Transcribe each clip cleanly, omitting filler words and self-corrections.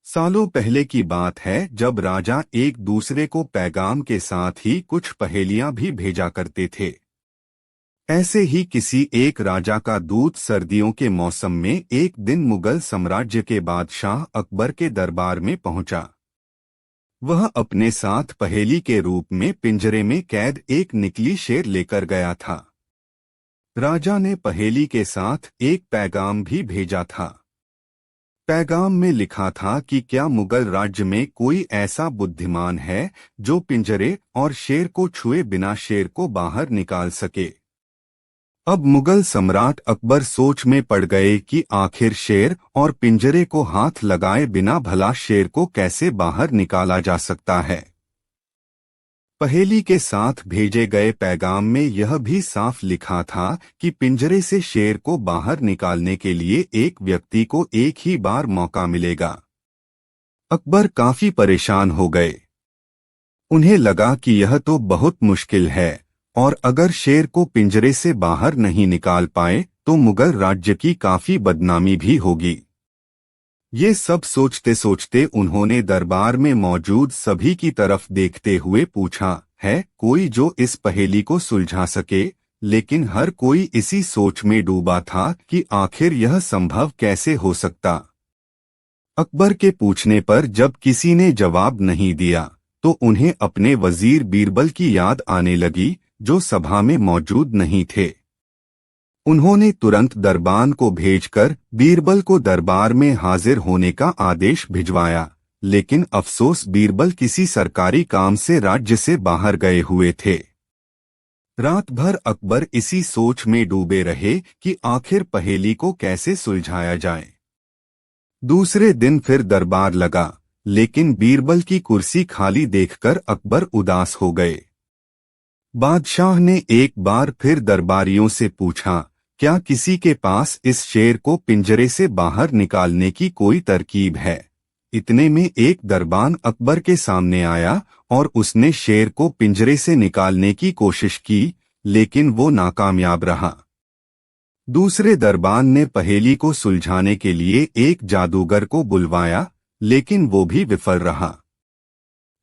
सालों पहले की बात है जब राजा एक दूसरे को पैगाम के साथ ही कुछ पहेलियां भी भेजा करते थे। ऐसे ही किसी एक राजा का दूत सर्दियों के मौसम में एक दिन मुगल साम्राज्य के बादशाह अकबर के दरबार में पहुंचा। वह अपने साथ पहेली के रूप में पिंजरे में कैद एक नकली शेर लेकर गया था। राजा ने पहेली के साथ एक पैगाम भी भेजा था। पैगाम में लिखा था कि क्या मुगल राज्य में कोई ऐसा बुद्धिमान है जो पिंजरे और शेर को छुए बिना शेर को बाहर निकाल सके। अब मुगल सम्राट अकबर सोच में पड़ गए कि आखिर शेर और पिंजरे को हाथ लगाए बिना भला शेर को कैसे बाहर निकाला जा सकता है। पहेली के साथ भेजे गए पैगाम में यह भी साफ लिखा था कि पिंजरे से शेर को बाहर निकालने के लिए एक व्यक्ति को एक ही बार मौका मिलेगा। अकबर काफी परेशान हो गए। उन्हें लगा कि यह तो बहुत मुश्किल है और अगर शेर को पिंजरे से बाहर नहीं निकाल पाए तो मुगल राज्य की काफी बदनामी भी होगी। ये सब सोचते सोचते उन्होंने दरबार में मौजूद सभी की तरफ देखते हुए पूछा, है कोई जो इस पहेली को सुलझा सके। लेकिन हर कोई इसी सोच में डूबा था कि आखिर यह संभव कैसे हो सकता। अकबर के पूछने पर जब किसी ने जवाब नहीं दिया तो उन्हें अपने वजीर बीरबल की याद आने लगी, जो सभा में मौजूद नहीं थे। उन्होंने तुरंत दरबान को भेजकर बीरबल को दरबार में हाजिर होने का आदेश भिजवाया। लेकिन अफसोस बीरबल किसी सरकारी काम से राज्य से बाहर गए हुए थे। रात भर अकबर इसी सोच में डूबे रहे कि आखिर पहेली को कैसे सुलझाया जाए। दूसरे दिन फिर दरबार लगा, लेकिन बीरबल की कुर्सी खाली देखकर अकबर उदास हो गए। बादशाह ने एक बार फिर दरबारियों से पूछा, क्या किसी के पास इस शेर को पिंजरे से बाहर निकालने की कोई तरकीब है। इतने में एक दरबान अकबर के सामने आया और उसने शेर को पिंजरे से निकालने की कोशिश की, लेकिन वो नाकामयाब रहा। दूसरे दरबान ने पहेली को सुलझाने के लिए एक जादूगर को बुलवाया, लेकिन वो भी विफल रहा।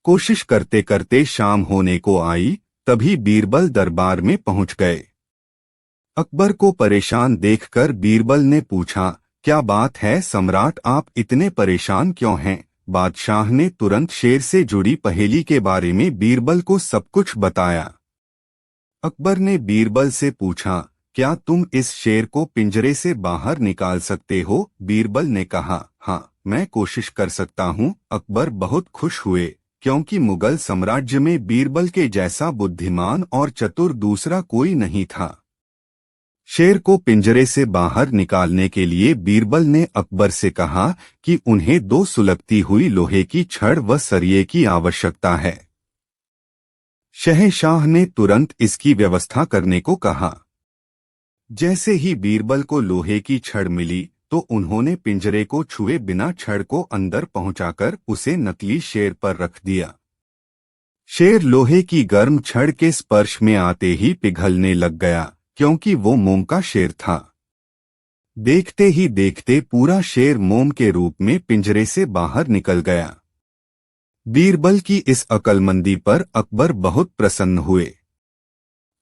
कोशिश करते करते शाम होने को आई, तभी बीरबल दरबार में पहुंच गए। अकबर को परेशान देखकर बीरबल ने पूछा, क्या बात है सम्राट, आप इतने परेशान क्यों हैं। बादशाह ने तुरंत शेर से जुड़ी पहेली के बारे में बीरबल को सब कुछ बताया। अकबर ने बीरबल से पूछा, क्या तुम इस शेर को पिंजरे से बाहर निकाल सकते हो। बीरबल ने कहा, हाँ मैं कोशिश कर सकता हूँ। अकबर बहुत खुश हुए, क्योंकि मुगल साम्राज्य में बीरबल के जैसा बुद्धिमान और चतुर दूसरा कोई नहीं था। शेर को पिंजरे से बाहर निकालने के लिए बीरबल ने अकबर से कहा कि उन्हें 2 सुलगती हुई लोहे की छड़ व सरिये की आवश्यकता है। शहंशाह ने तुरंत इसकी व्यवस्था करने को कहा। जैसे ही बीरबल को लोहे की छड़ मिली तो उन्होंने पिंजरे को छुए बिना छड़ को अंदर पहुंचाकर उसे नकली शेर पर रख दिया। शेर लोहे की गर्म छड़ के स्पर्श में आते ही पिघलने लग गया, क्योंकि वो मोम का शेर था। देखते ही देखते पूरा शेर मोम के रूप में पिंजरे से बाहर निकल गया। बीरबल की इस अक्लमंदी पर अकबर बहुत प्रसन्न हुए।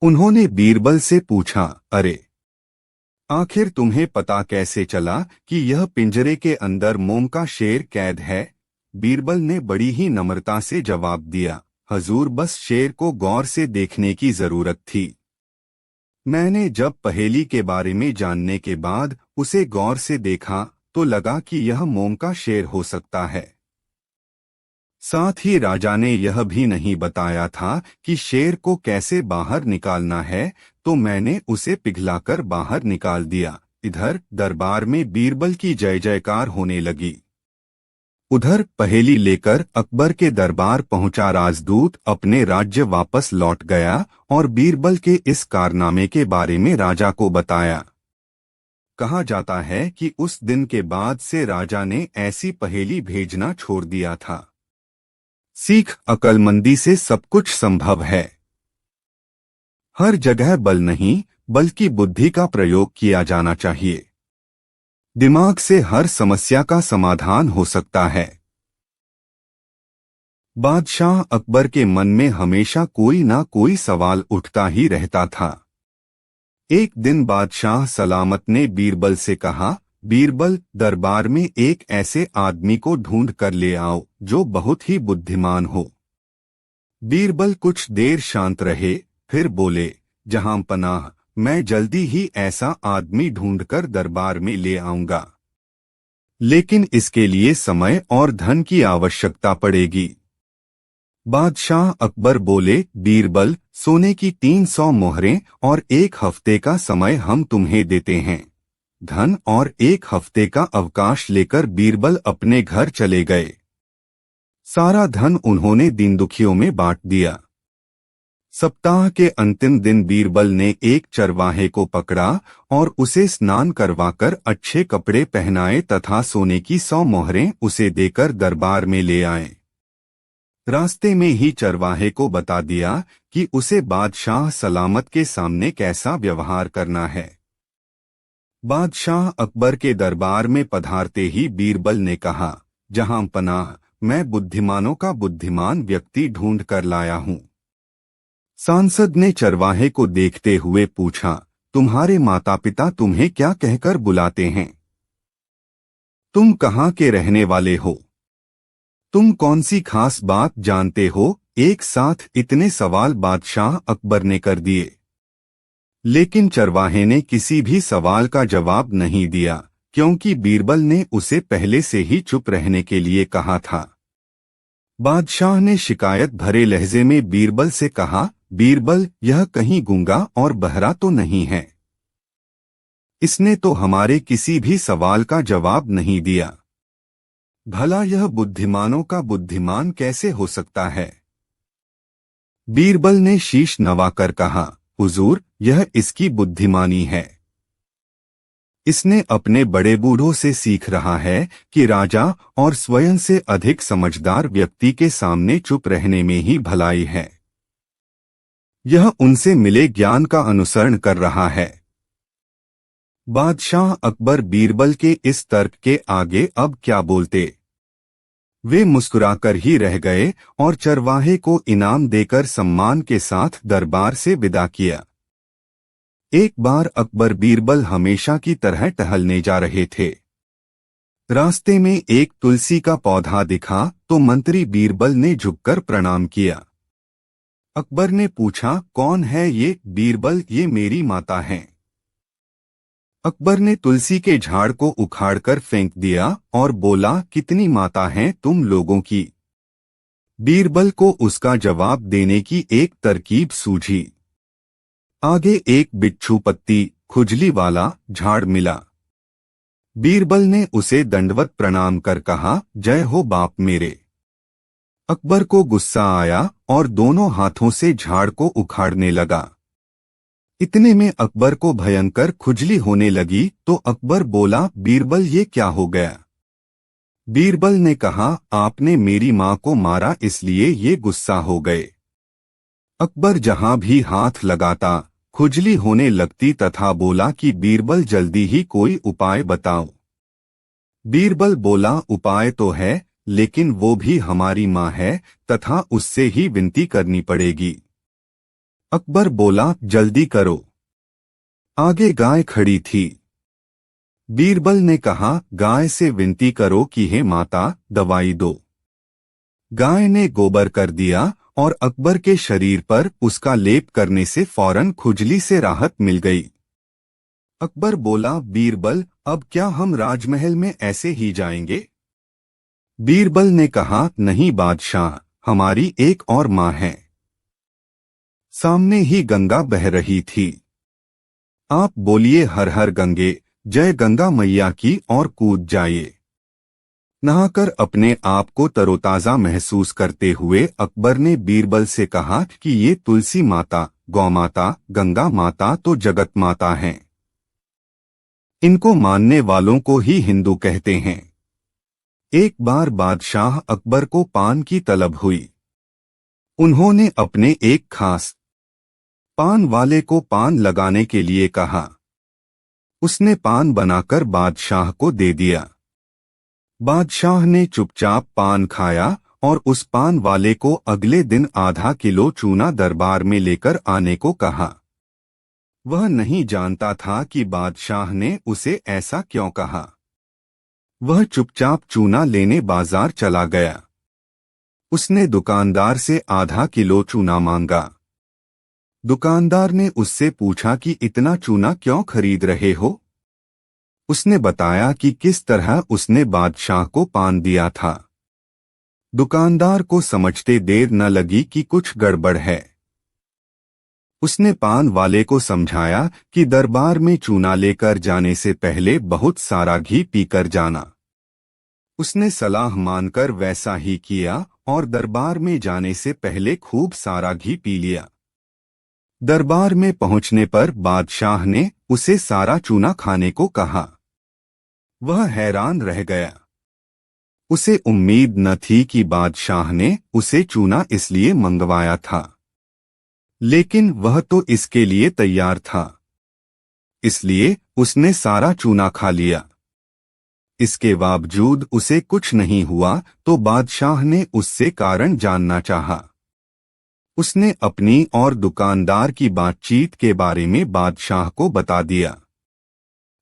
उन्होंने बीरबल से पूछा, अरे आखिर तुम्हें पता कैसे चला कि यह पिंजरे के अंदर मोम का शेर कैद है। बीरबल ने बड़ी ही नम्रता से जवाब दिया, हजूर बस शेर को गौर से देखने की जरूरत थी। मैंने जब पहेली के बारे में जानने के बाद उसे गौर से देखा तो लगा कि यह मोम का शेर हो सकता है। साथ ही राजा ने यह भी नहीं बताया था कि शेर को कैसे बाहर निकालना है, तो मैंने उसे पिघलाकर बाहर निकाल दिया। इधर दरबार में बीरबल की जय जयकार होने लगी। उधर पहेली लेकर अकबर के दरबार पहुंचा राजदूत अपने राज्य वापस लौट गया और बीरबल के इस कारनामे के बारे में राजा को बताया। कहा जाता है कि उस दिन के बाद से राजा ने ऐसी पहेली भेजना छोड़ दिया था। सीख, अक्लमंदी से सब कुछ संभव है। हर जगह बल नहीं बल्कि बुद्धि का प्रयोग किया जाना चाहिए। दिमाग से हर समस्या का समाधान हो सकता है। बादशाह अकबर के मन में हमेशा कोई ना कोई सवाल उठता ही रहता था। एक दिन बादशाह सलामत ने बीरबल से कहा, बीरबल, दरबार में एक ऐसे आदमी को ढूंढ कर ले आओ जो बहुत ही बुद्धिमान हो। बीरबल कुछ देर शांत रहे, फिर बोले, जहां पनाह, मैं जल्दी ही ऐसा आदमी ढूंढकर दरबार में ले आऊंगा, लेकिन इसके लिए समय और धन की आवश्यकता पड़ेगी। बादशाह अकबर बोले, बीरबल, सोने की 300 मोहरें और 1 हफ्ते का समय हम तुम्हें देते हैं। धन और 1 हफ्ते का अवकाश लेकर बीरबल अपने घर चले गए। सारा धन उन्होंने दीन दुखियों में बांट दिया। सप्ताह के अंतिम दिन बीरबल ने एक चरवाहे को पकड़ा और उसे स्नान करवाकर अच्छे कपड़े पहनाए तथा सोने की 100 मोहरें उसे देकर दरबार में ले आए। रास्ते में ही चरवाहे को बता दिया कि उसे बादशाह सलामत के सामने कैसा व्यवहार करना है। बादशाह अकबर के दरबार में पधारते ही बीरबल ने कहा, जहां पनाह, मैं बुद्धिमानों का बुद्धिमान व्यक्ति ढूंढ कर लाया हूं। सांसद ने चरवाहे को देखते हुए पूछा, तुम्हारे माता पिता तुम्हें क्या कहकर बुलाते हैं? तुम कहाँ के रहने वाले हो? तुम कौन सी खास बात जानते हो? एक साथ इतने सवाल बादशाह अकबर ने कर दिए, लेकिन चरवाहे ने किसी भी सवाल का जवाब नहीं दिया, क्योंकि बीरबल ने उसे पहले से ही चुप रहने के लिए कहा था। बादशाह ने शिकायत भरे लहजे में बीरबल से कहा, बीरबल, यह कहीं गूंगा और बहरा तो नहीं है? इसने तो हमारे किसी भी सवाल का जवाब नहीं दिया। भला यह बुद्धिमानों का बुद्धिमान कैसे हो सकता है? बीरबल ने शीश नवाकर कहा, हुजूर, यह इसकी बुद्धिमानी है। इसने अपने बड़े बूढ़ों से सीख रहा है कि राजा और स्वयं से अधिक समझदार व्यक्ति के सामने चुप रहने में ही भलाई है। यह उनसे मिले ज्ञान का अनुसरण कर रहा है। बादशाह अकबर बीरबल के इस तर्क के आगे अब क्या बोलते। वे मुस्कुराकर ही रह गए और चरवाहे को इनाम देकर सम्मान के साथ दरबार से विदा किया। एक बार अकबर बीरबल हमेशा की तरह टहलने जा रहे थे। रास्ते में एक तुलसी का पौधा दिखा तो मंत्री बीरबल ने झुककर प्रणाम किया। अकबर ने पूछा, कौन है ये? बीरबल, ये मेरी माता हैं। अकबर ने तुलसी के झाड़ को उखाड़कर फेंक दिया और बोला, कितनी माता हैं तुम लोगों की? बीरबल को उसका जवाब देने की एक तरकीब सूझी। आगे एक बिच्छू पत्ती खुजली वाला झाड़ मिला। बीरबल ने उसे दंडवत प्रणाम कर कहा, जय हो बाप मेरे। अकबर को गुस्सा आया और दोनों हाथों से झाड़ को उखाड़ने लगा। इतने में अकबर को भयंकर खुजली होने लगी तो अकबर बोला, बीरबल, ये क्या हो गया? बीरबल ने कहा, आपने मेरी मां को मारा इसलिए ये गुस्सा हो गए। अकबर जहां भी हाथ लगाता खुजली होने लगती तथा बोला कि बीरबल, जल्दी ही कोई उपाय बताओ। बीरबल बोला, उपाय तो है, लेकिन वो भी हमारी मां है तथा उससे ही विनती करनी पड़ेगी। अकबर बोला, जल्दी करो। आगे गाय खड़ी थी। बीरबल ने कहा, गाय से विनती करो कि हे माता, दवाई दो। गाय ने गोबर कर दिया और अकबर के शरीर पर उसका लेप करने से फौरन खुजली से राहत मिल गई। अकबर बोला, बीरबल, अब क्या हम राजमहल में ऐसे ही जाएंगे? बीरबल ने कहा, नहीं बादशाह, हमारी एक और मां है। सामने ही गंगा बह रही थी। आप बोलिए, हर हर गंगे, जय गंगा मैया की, और कूद जाइए। नहाकर अपने आप को तरोताजा महसूस करते हुए अकबर ने बीरबल से कहा कि ये तुलसी माता, गौ माता, गंगा माता तो जगत माता हैं। इनको मानने वालों को ही हिंदू कहते हैं। एक बार बादशाह अकबर को पान की तलब हुई। उन्होंने अपने एक खास पान वाले को पान लगाने के लिए कहा। उसने पान बनाकर बादशाह को दे दिया। बादशाह ने चुपचाप पान खाया और उस पान वाले को अगले दिन आधा किलो चूना दरबार में लेकर आने को कहा। वह नहीं जानता था कि बादशाह ने उसे ऐसा क्यों कहा। वह चुपचाप चूना लेने बाजार चला गया। उसने दुकानदार से आधा किलो चूना मांगा। दुकानदार ने उससे पूछा कि इतना चूना क्यों खरीद रहे हो। उसने बताया कि किस तरह उसने बादशाह को पान दिया था। दुकानदार को समझते देर न लगी कि कुछ गड़बड़ है। उसने पान वाले को समझाया कि दरबार में चूना लेकर जाने से पहले बहुत सारा घी पीकर जाना। उसने सलाह मानकर वैसा ही किया और दरबार में जाने से पहले खूब सारा घी पी लिया। दरबार में पहुंचने पर बादशाह ने उसे सारा चूना खाने को कहा। वह हैरान रह गया। उसे उम्मीद न थी कि बादशाह ने उसे चूना इसलिए मंगवाया था, लेकिन वह तो इसके लिए तैयार था, इसलिए उसने सारा चूना खा लिया। इसके बावजूद उसे कुछ नहीं हुआ तो बादशाह ने उससे कारण जानना चाहा। उसने अपनी और दुकानदार की बातचीत के बारे में बादशाह को बता दिया।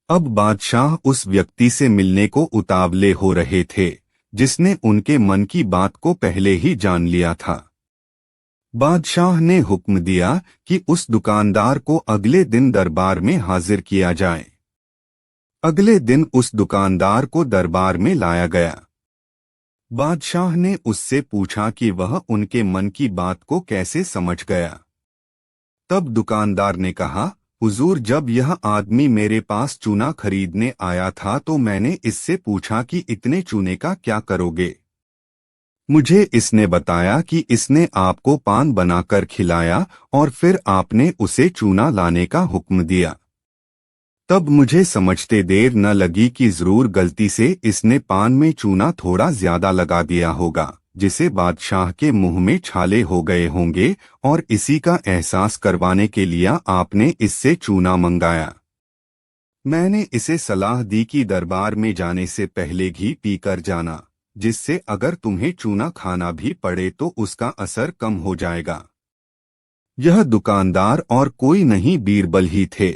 अब बादशाह उस व्यक्ति से मिलने को उतावले हो रहे थे जिसने उनके मन की बात को पहले ही जान लिया था। बादशाह ने हुक्म दिया कि उस दुकानदार को अगले दिन दरबार में हाजिर किया जाए। अगले दिन उस दुकानदार को दरबार में लाया गया। बादशाह ने उससे पूछा कि वह उनके मन की बात को कैसे समझ गया। तब दुकानदार ने कहा, हुजूर, जब यह आदमी मेरे पास चूना खरीदने आया था तो मैंने इससे पूछा कि इतने चूने का क्या करोगे। मुझे इसने बताया कि इसने आपको पान बनाकर खिलाया और फिर आपने उसे चूना लाने का हुक्म दिया। तब मुझे समझते देर न लगी कि जरूर गलती से इसने पान में चूना थोड़ा ज्यादा लगा दिया होगा, जिसे बादशाह के मुंह में छाले हो गए होंगे और इसी का एहसास करवाने के लिए आपने इससे चूना मंगाया। मैंने इसे सलाह दी कि दरबार में जाने से पहले घी पीकर जाना, जिससे अगर तुम्हें चूना खाना भी पड़े तो उसका असर कम हो जाएगा। यह दुकानदार और कोई नहीं बीरबल ही थे।